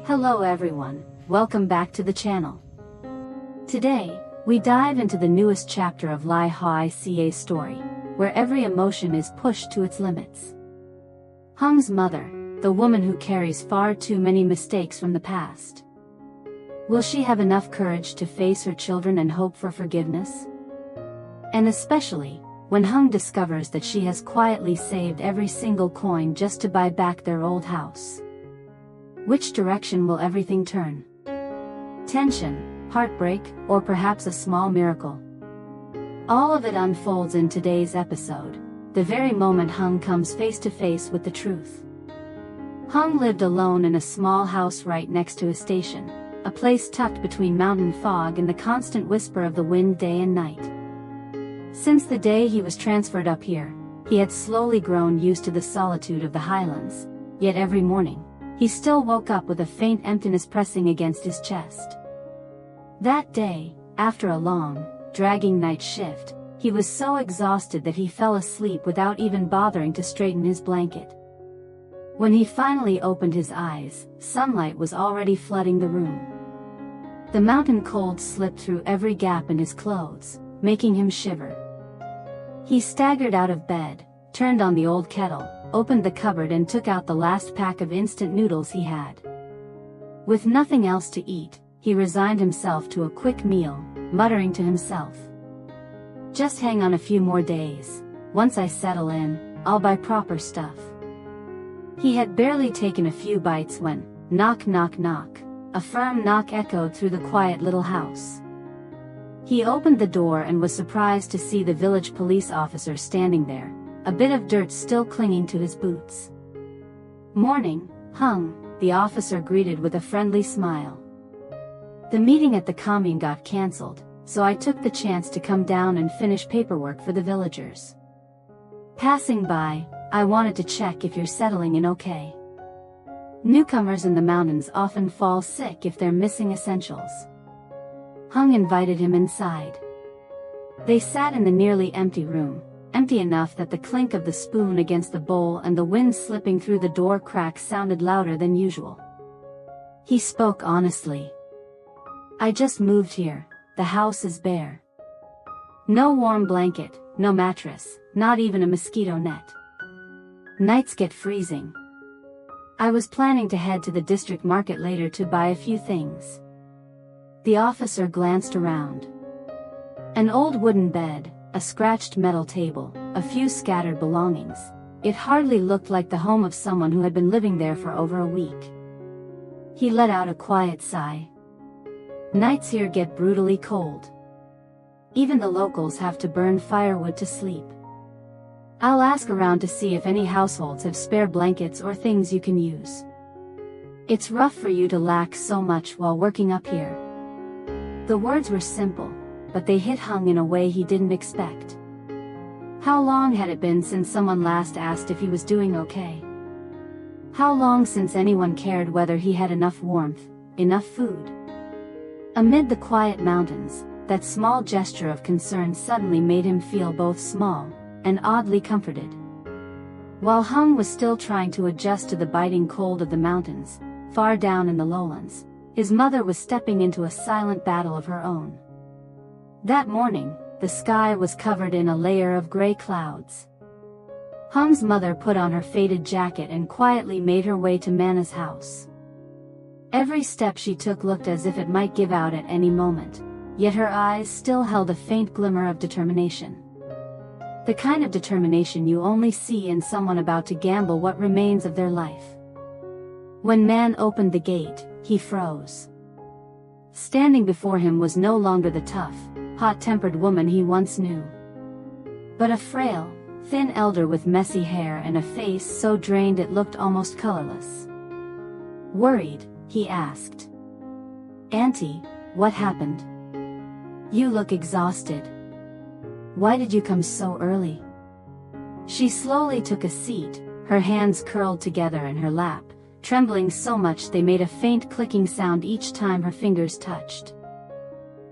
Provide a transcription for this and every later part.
Hello everyone, welcome back to the channel. Today, we dive into the newest chapter of Lythica's story, where every emotion is pushed to its limits. Hung's mother, the woman who carries far too many mistakes from the past. Will she have enough courage to face her children and hope for forgiveness? And especially, when Hung discovers that she has quietly saved every single coin just to buy back their old house. Which direction will everything turn? Tension, heartbreak, or perhaps a small miracle? All of it unfolds in today's episode, the very moment Hung comes face to face with the truth. Hung lived alone in a small house right next to a station, a place tucked between mountain fog and the constant whisper of the wind day and night. Since the day he was transferred up here, he had slowly grown used to the solitude of the highlands, yet every morning, he still woke up with a faint emptiness pressing against his chest. That day, after a long, dragging night shift, he was so exhausted that he fell asleep without even bothering to straighten his blanket. When he finally opened his eyes, sunlight was already flooding the room. The mountain cold slipped through every gap in his clothes, making him shiver. He staggered out of bed, turned on the old kettle, opened the cupboard and took out the last pack of instant noodles he had. With nothing else to eat, he resigned himself to a quick meal, muttering to himself, "Just hang on a few more days. Once I settle in, I'll buy proper stuff." He had barely taken a few bites when, knock knock knock, a firm knock echoed through the quiet little house. He opened the door and was surprised to see the village police officer standing there, a bit of dirt still clinging to his boots. "Morning, Hung," the officer greeted with a friendly smile. "The meeting at the commune got cancelled, so I took the chance to come down and finish paperwork for the villagers. Passing by, I wanted to check if you're settling in okay. Newcomers in the mountains often fall sick if they're missing essentials." Hung invited him inside. They sat in the nearly empty room, empty enough that the clink of the spoon against the bowl and the wind slipping through the door crack sounded louder than usual. He spoke honestly. "I just moved here, the house is bare. No warm blanket, no mattress, not even a mosquito net. Nights get freezing. I was planning to head to the district market later to buy a few things." The officer glanced around. An old wooden bed, a scratched metal table, a few scattered belongings. It hardly looked like the home of someone who had been living there for over a week. He let out a quiet sigh. "Nights here get brutally cold. Even the locals have to burn firewood to sleep. I'll ask around to see if any households have spare blankets or things you can use. It's rough for you to lack so much while working up here." The words were simple, but they hit Hung in a way he didn't expect. How long had it been since someone last asked if he was doing okay? How long since anyone cared whether he had enough warmth, enough food? Amid the quiet mountains, that small gesture of concern suddenly made him feel both small and oddly comforted. While Hung was still trying to adjust to the biting cold of the mountains, far down in the lowlands, his mother was stepping into a silent battle of her own. That morning, the sky was covered in a layer of gray clouds. Hung's mother put on her faded jacket and quietly made her way to Mana's house. Every step she took looked as if it might give out at any moment, yet her eyes still held a faint glimmer of determination. The kind of determination you only see in someone about to gamble what remains of their life. When Man opened the gate, he froze. Standing before him was no longer the tough, hot-tempered woman he once knew, but a frail, thin elder with messy hair and a face so drained it looked almost colorless. Worried, he asked, "Auntie, what happened? You look exhausted. Why did you come so early?" She slowly took a seat, her hands curled together in her lap, trembling so much they made a faint clicking sound each time her fingers touched.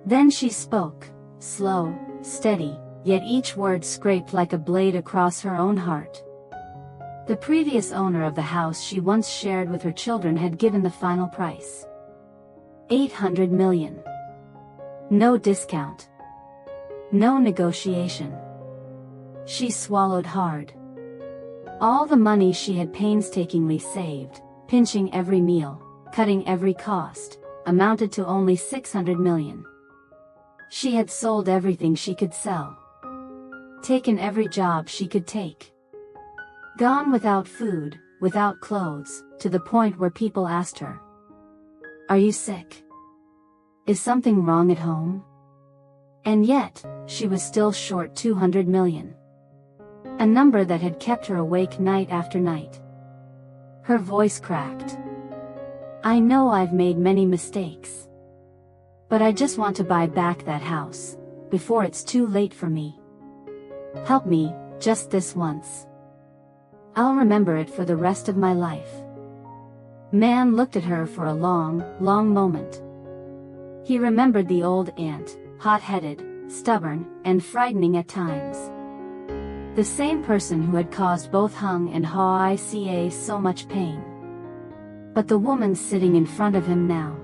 Then she spoke, slow, steady, yet each word scraped like a blade across her own heart. The previous owner of the house she once shared with her children had given the final price. 800 million. No discount. No negotiation. She swallowed hard. All the money she had painstakingly saved, pinching every meal, cutting every cost, amounted to only 600 million. She had sold everything she could sell. Taken every job she could take. Gone without food, without clothes, to the point where people asked her, "Are you sick? Is something wrong at home?" And yet, she was still short 200 million. A number that had kept her awake night after night. Her voice cracked. "I know I've made many mistakes. But I just want to buy back that house, before it's too late for me. Help me, just this once. I'll remember it for the rest of my life." Man looked at her for a long, long moment. He remembered the old aunt, hot-headed, stubborn, and frightening at times. The same person who had caused both Hung and Hoài so much pain. But the woman sitting in front of him now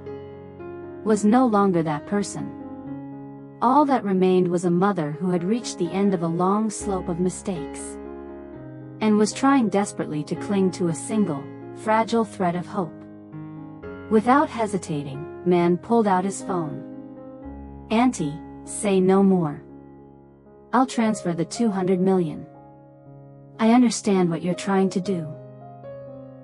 was no longer that person. All that remained was a mother who had reached the end of a long slope of mistakes, and was trying desperately to cling to a single, fragile thread of hope. Without hesitating, Man pulled out his phone. "Auntie, say no more. I'll transfer the 200 million. I understand what you're trying to do."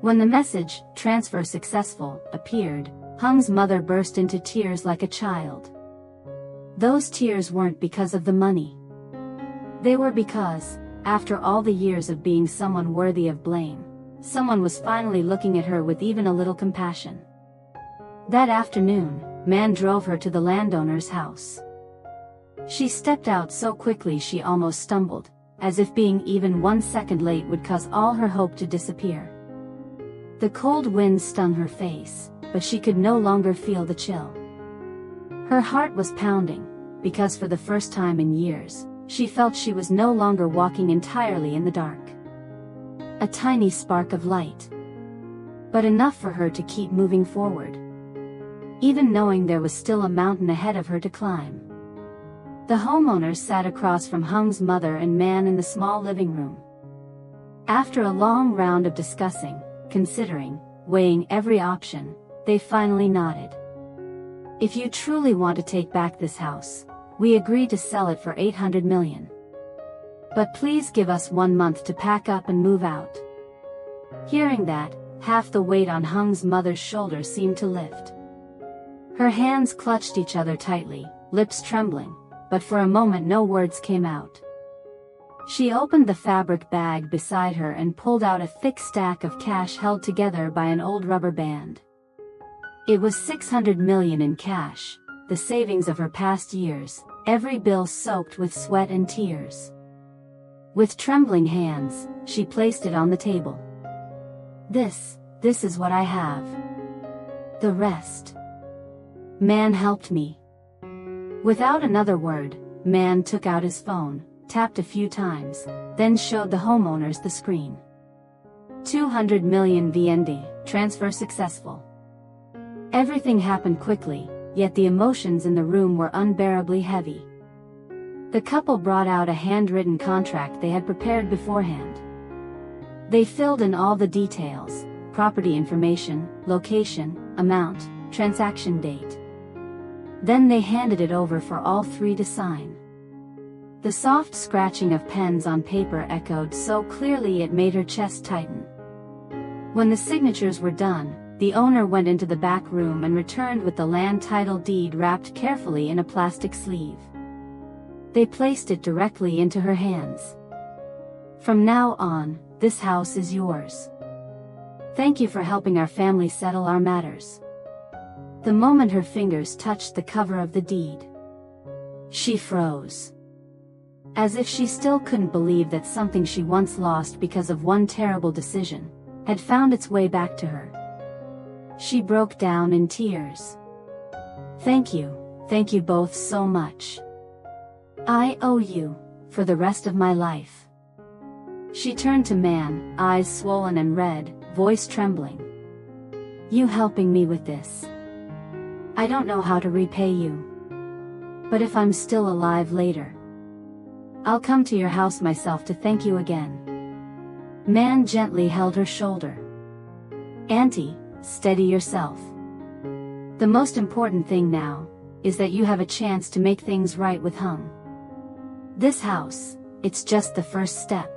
When the message, "Transfer successful," appeared, Hung's mother burst into tears like a child. Those tears weren't because of the money. They were because, after all the years of being someone worthy of blame, someone was finally looking at her with even a little compassion. That afternoon, Man drove her to the landowner's house. She stepped out so quickly she almost stumbled, as if being even 1 second late would cause all her hope to disappear. The cold wind stung her face, but she could no longer feel the chill. Her heart was pounding, because for the first time in years, she felt she was no longer walking entirely in the dark. A tiny spark of light. But enough for her to keep moving forward. Even knowing there was still a mountain ahead of her to climb. The homeowners sat across from Hung's mother and Man in the small living room. After a long round of discussing, considering, weighing every option, they finally nodded. "If you truly want to take back this house, we agree to sell it for 800 million. But please give us 1 month to pack up and move out." Hearing that, half the weight on Hung's mother's shoulders seemed to lift. Her hands clutched each other tightly, lips trembling, but for a moment no words came out. She opened the fabric bag beside her and pulled out a thick stack of cash held together by an old rubber band. It was 600 million in cash, the savings of her past years, every bill soaked with sweat and tears. With trembling hands, she placed it on the table. This is what I have. The rest. Man helped me." Without another word, Man took out his phone, tapped a few times, then showed the homeowners the screen. 200 million VND, transfer successful. Everything happened quickly, yet the emotions in the room were unbearably heavy. The couple brought out a handwritten contract they had prepared beforehand. They filled in all the details, property information, location, amount, transaction date. Then they handed it over for all three to sign. The soft scratching of pens on paper echoed so clearly it made her chest tighten. When the signatures were done, the owner went into the back room and returned with the land title deed wrapped carefully in a plastic sleeve. They placed it directly into her hands. "From now on, this house is yours. Thank you for helping our family settle our matters." The moment her fingers touched the cover of the deed, she froze. As if she still couldn't believe that something she once lost because of one terrible decision had found its way back to her. She broke down in tears. Thank you both so much. I owe you, for the rest of my life." She turned to Man, eyes swollen and red, voice trembling. You helping me with this? I don't know how to repay you. But if I'm still alive later, I'll come to your house myself to thank you again. Man gently held her shoulder. Auntie, steady yourself. The most important thing now is that you have a chance to make things right with Hung. This house, it's just the first step.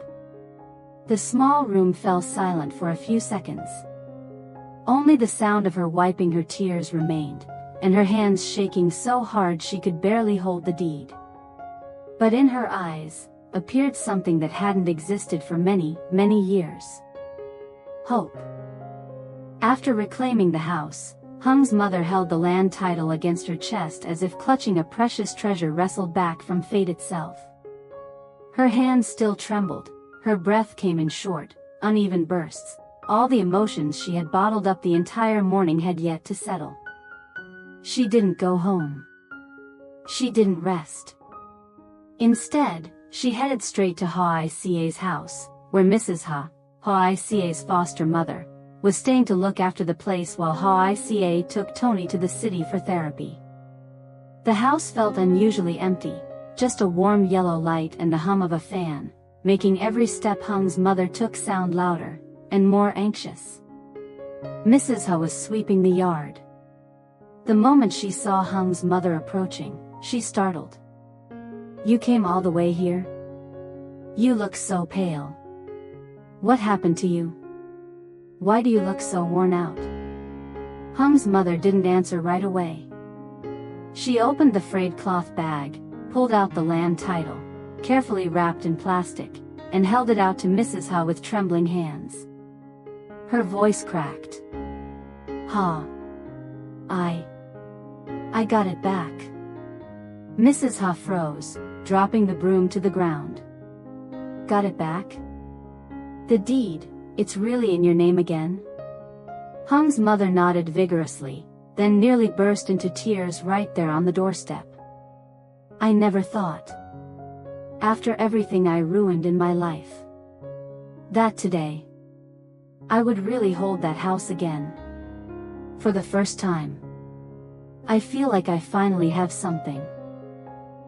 The small room fell silent for a few seconds. Only the sound of her wiping her tears remained, and her hands shaking so hard she could barely hold the deed. But in her eyes appeared something that hadn't existed for many, many years. Hope. After reclaiming the house, Hung's mother held the land title against her chest as if clutching a precious treasure wrestled back from fate itself. Her hands still trembled, her breath came in short, uneven bursts. All the emotions she had bottled up the entire morning had yet to settle. She didn't go home. She didn't rest. Instead, she headed straight to Hoai's house, where Mrs. Hoai's foster mother, was staying to look after the place while Hoai took Tony to the city for therapy. The house felt unusually empty, just a warm yellow light and the hum of a fan, making every step Hung's mother took sound louder and more anxious. Mrs. was sweeping the yard. The moment she saw Hung's mother approaching, she startled. You came all the way here? You look so pale. What happened to you? Why do you look so worn out? Hung's mother didn't answer right away. She opened the frayed cloth bag, pulled out the land title, carefully wrapped in plastic, and held it out to Mrs. with trembling hands. Her voice cracked. I got it back. Mrs. froze, dropping the broom to the ground. Got it back? The deed, it's really in your name again? Hung's mother nodded vigorously, then nearly burst into tears right there on the doorstep. I never thought, after everything I ruined in my life, that today, I would really hold that house again. For the first time, I feel like I finally have something.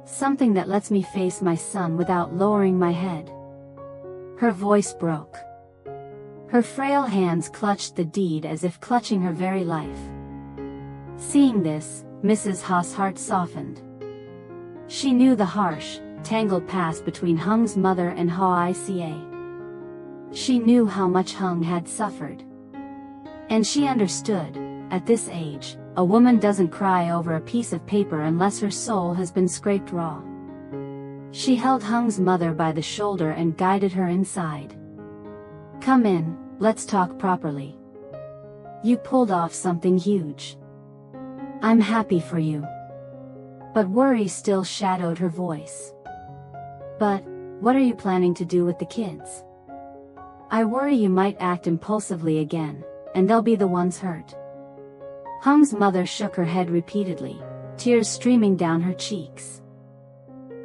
Something that lets me face my son without lowering my head. Her voice broke. Her frail hands clutched the deed as if clutching her very life. Seeing this, Mrs. Ha's heart softened. She knew the harsh, tangled past between Hung's mother and Hoaica. She knew how much Hung had suffered. And she understood, at this age, a woman doesn't cry over a piece of paper unless her soul has been scraped raw. She held Hung's mother by the shoulder and guided her inside. Come in, let's talk properly. You pulled off something huge. I'm happy for you. But worry still shadowed her voice. But, what are you planning to do with the kids? I worry you might act impulsively again, and they'll be the ones hurt. Hung's mother shook her head repeatedly, tears streaming down her cheeks.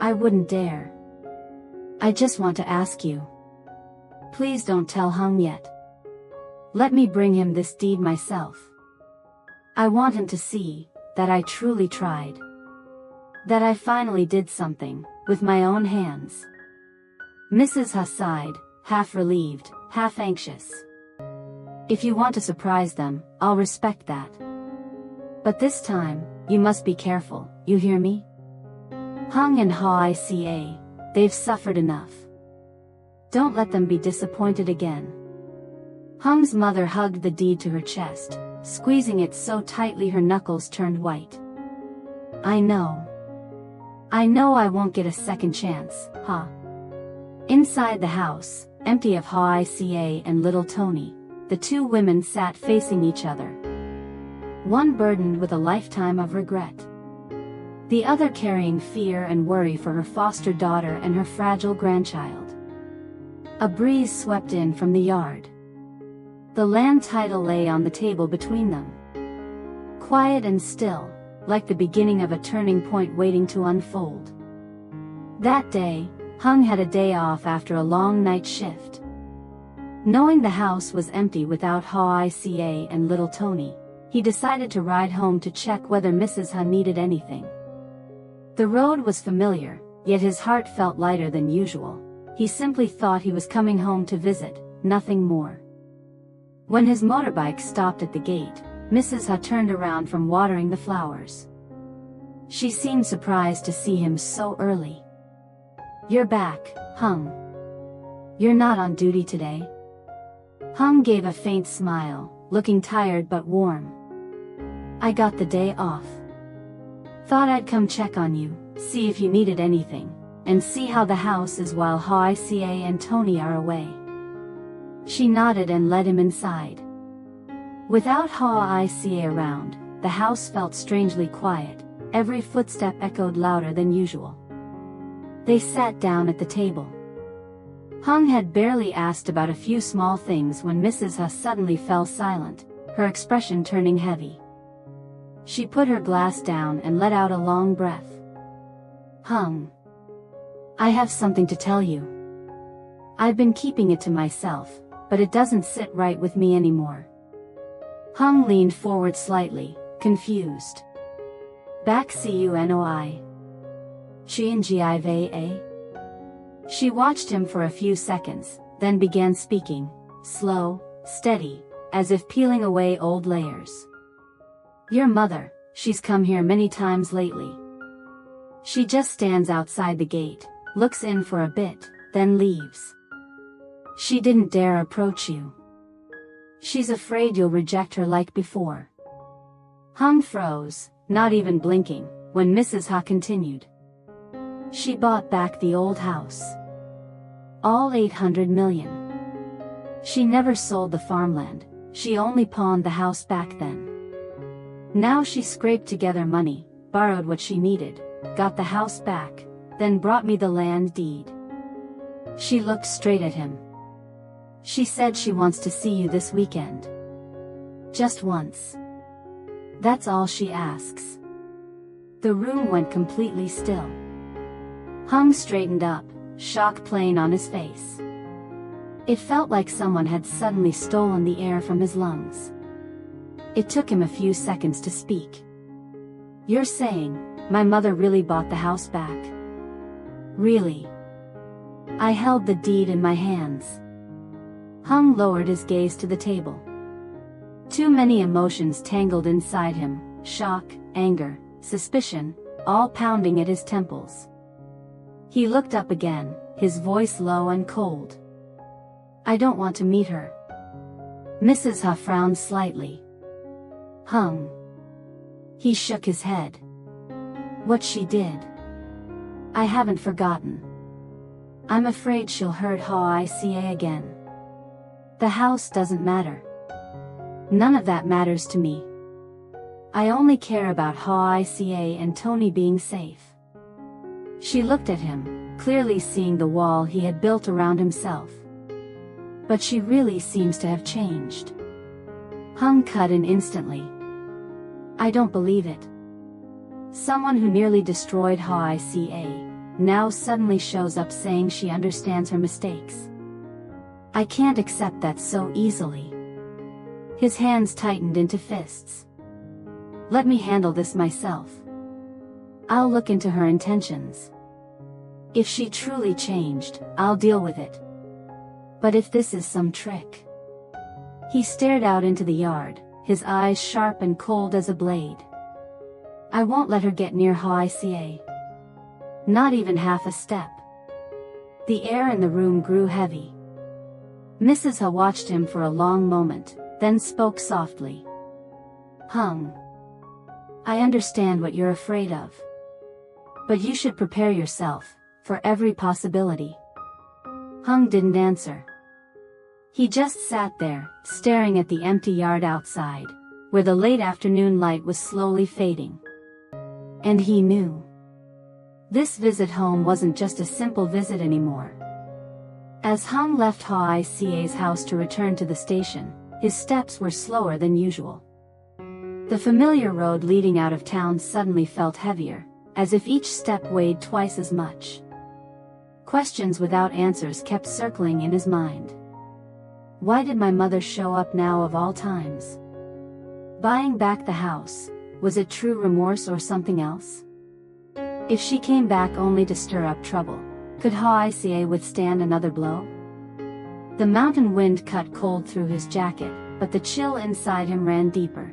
I wouldn't dare. I just want to ask you. Please don't tell Hung yet. Let me bring him this deed myself. I want him to see that I truly tried. That I finally did something, with my own hands. Mrs. Ha sighed, half relieved, half anxious. If you want to surprise them, I'll respect that. But this time, you must be careful, you hear me? Hung and Hoaica, they've suffered enough. Don't let them be disappointed again. Hung's mother hugged the deed to her chest, squeezing it so tightly her knuckles turned white. I know I won't get a second chance, Inside the house, empty of Hoaica and little Tony, the two women sat facing each other. One burdened with a lifetime of regret. The other carrying fear and worry for her foster daughter and her fragile grandchild. A breeze swept in from the yard. The land title lay on the table between them. Quiet and still, like the beginning of a turning point waiting to unfold. That day, Hung had a day off after a long night shift. Knowing the house was empty without Hoài and little Tony, he decided to ride home to check whether Mrs. Ha needed anything. The road was familiar, yet his heart felt lighter than usual. He simply thought he was coming home to visit, nothing more. When his motorbike stopped at the gate, Mrs. Ha turned around from watering the flowers. She seemed surprised to see him so early. "You're back, Hung. You're not on duty today?" Hung gave a faint smile, looking tired but warm. "I got the day off. Thought I'd come check on you, see if you needed anything, and see how the house is while Hoài and Tony are away." She nodded and led him inside. Without Hoài around, the house felt strangely quiet. Every footstep echoed louder than usual. They sat down at the table. Hung had barely asked about a few small things when Mrs. Ha suddenly fell silent, her expression turning heavy. She put her glass down and let out a long breath. "Hung, I have something to tell you. I've been keeping it to myself, but it doesn't sit right with me anymore." Hung leaned forward slightly, confused. "Back cunoi. Kindgiva?" She watched him for a few seconds, then began speaking, slow, steady, as if peeling away old layers. "Your mother, she's come here many times lately. She just stands outside the gate, looks in for a bit, then leaves. She didn't dare approach you. She's afraid you'll reject her like before." Hung froze, not even blinking, when Mrs. Ha continued. "She bought back the old house. All 800 million. She never sold the farmland, she only pawned the house back then. Now she scraped together money, borrowed what she needed, got the house back, then brought me the land deed." She looked straight at him. "She said she wants to see you this weekend. Just once. That's all she asks." The room went completely still. Hung straightened up, shock plain on his face. It felt like someone had suddenly stolen the air from his lungs. It took him a few seconds to speak. "You're saying, my mother really bought the house back?" "Really?" I held the deed in my hands. Hung lowered his gaze to the table. Too many emotions tangled inside him, shock, anger, suspicion, all pounding at his temples. He looked up again, his voice low and cold. "I don't want to meet her." Mrs. Ha frowned slightly. "Hung." He shook his head. "What she did? I haven't forgotten. I'm afraid she'll hurt Hoài again. The house doesn't matter. None of that matters to me. I only care about Hoài and Tony being safe." She looked at him, clearly seeing the wall he had built around himself. "But she really seems to have changed." Hung cut in instantly. "I don't believe it. Someone who nearly destroyed Hoài now suddenly shows up saying she understands her mistakes. I can't accept that so easily." His hands tightened into fists. "Let me handle this myself. I'll look into her intentions. If she truly changed, I'll deal with it. But if this is some trick..." He stared out into the yard, his eyes sharp and cold as a blade. "I won't let her get near Hoài. Not even half a step." The air in the room grew heavy. Mrs. Ha watched him for a long moment, then spoke softly. "Hung, I understand what you're afraid of. But you should prepare yourself for every possibility." Hung didn't answer. He just sat there, staring at the empty yard outside, where the late afternoon light was slowly fading. And he knew. This visit home wasn't just a simple visit anymore. As Hung left Hoài house to return to the station, his steps were slower than usual. The familiar road leading out of town suddenly felt heavier, as if each step weighed twice as much. Questions without answers kept circling in his mind. Why did my mother show up now of all times? Buying back the house, was it true remorse or something else? If she came back only to stir up trouble, could Hoài withstand another blow? The mountain wind cut cold through his jacket, but the chill inside him ran deeper.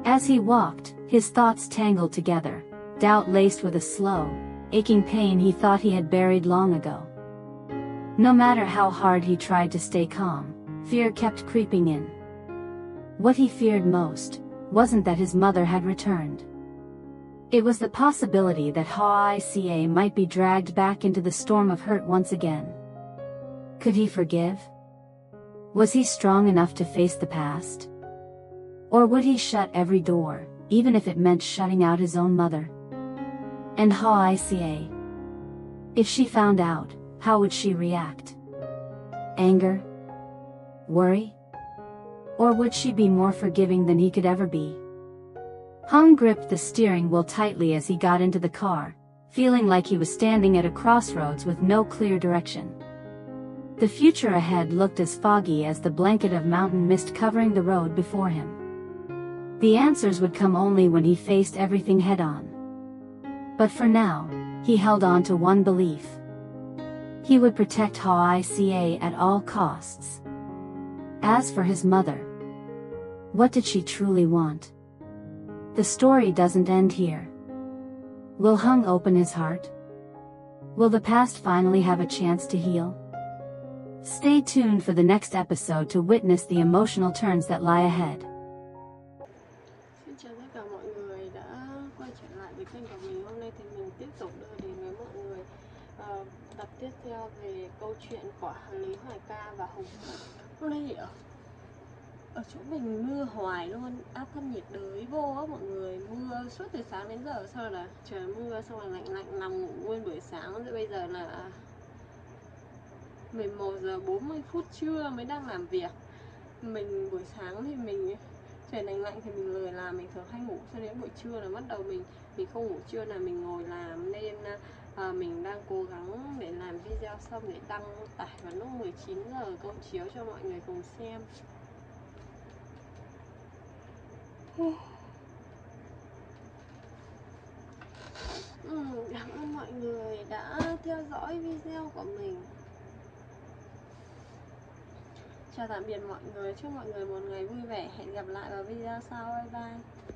As he walked, his thoughts tangled together, doubt laced with a slow, aching pain he thought he had buried long ago. No matter how hard he tried to stay calm, fear kept creeping in. What he feared most wasn't that his mother had returned. It was the possibility that Hoài might be dragged back into the storm of hurt once again. Could he forgive? Was he strong enough to face the past? Or would he shut every door, even if it meant shutting out his own mother? And Hoài, if she found out, how would she react? Anger? Worry? Or would she be more forgiving than he could ever be? Hùng gripped the steering wheel tightly as he got into the car, feeling like he was standing at a crossroads with no clear direction. The future ahead looked as foggy as the blanket of mountain mist covering the road before him. The answers would come only when he faced everything head-on. But for now, he held on to one belief. He would protect Hoài at all costs. As for his mother, what did she truly want? The story doesn't end here. Will Hùng open his heart? Will the past finally have a chance to heal? Stay tuned for the next episode to witness the emotional turns that lie ahead. Xin chào tất cả mọi người đã quay trở lại với kênh của mình. Hôm nay thì mình tiếp tục đưa đến với mọi người tập tiếp theo về câu chuyện của Lytieuca và Hùng. Hôm nay thì ở chỗ mình mưa hoài luôn, áp thấp nhiệt đới vô á mọi người, mưa suốt từ sáng đến giờ, sau là trời mưa xong rồi lạnh lạnh nằm ngủ nguyên buổi sáng. Rồi bây giờ là 11 giờ 40 phút trưa mới đang làm việc. Mình buổi sáng thì mình trời lạnh lạnh thì mình lười làm, mình thường hay ngủ, cho đến buổi trưa là bắt đầu mình không ngủ trưa là mình ngồi làm, nên mình đang cố gắng để làm video xong để đăng tải vào lúc 19 giờ công chiếu cho mọi người cùng xem. Cảm ơn mọi người đã theo dõi video của mình. Chào tạm biệt mọi người, chúc mọi người một ngày vui vẻ, hẹn gặp lại vào video sau, bye bye.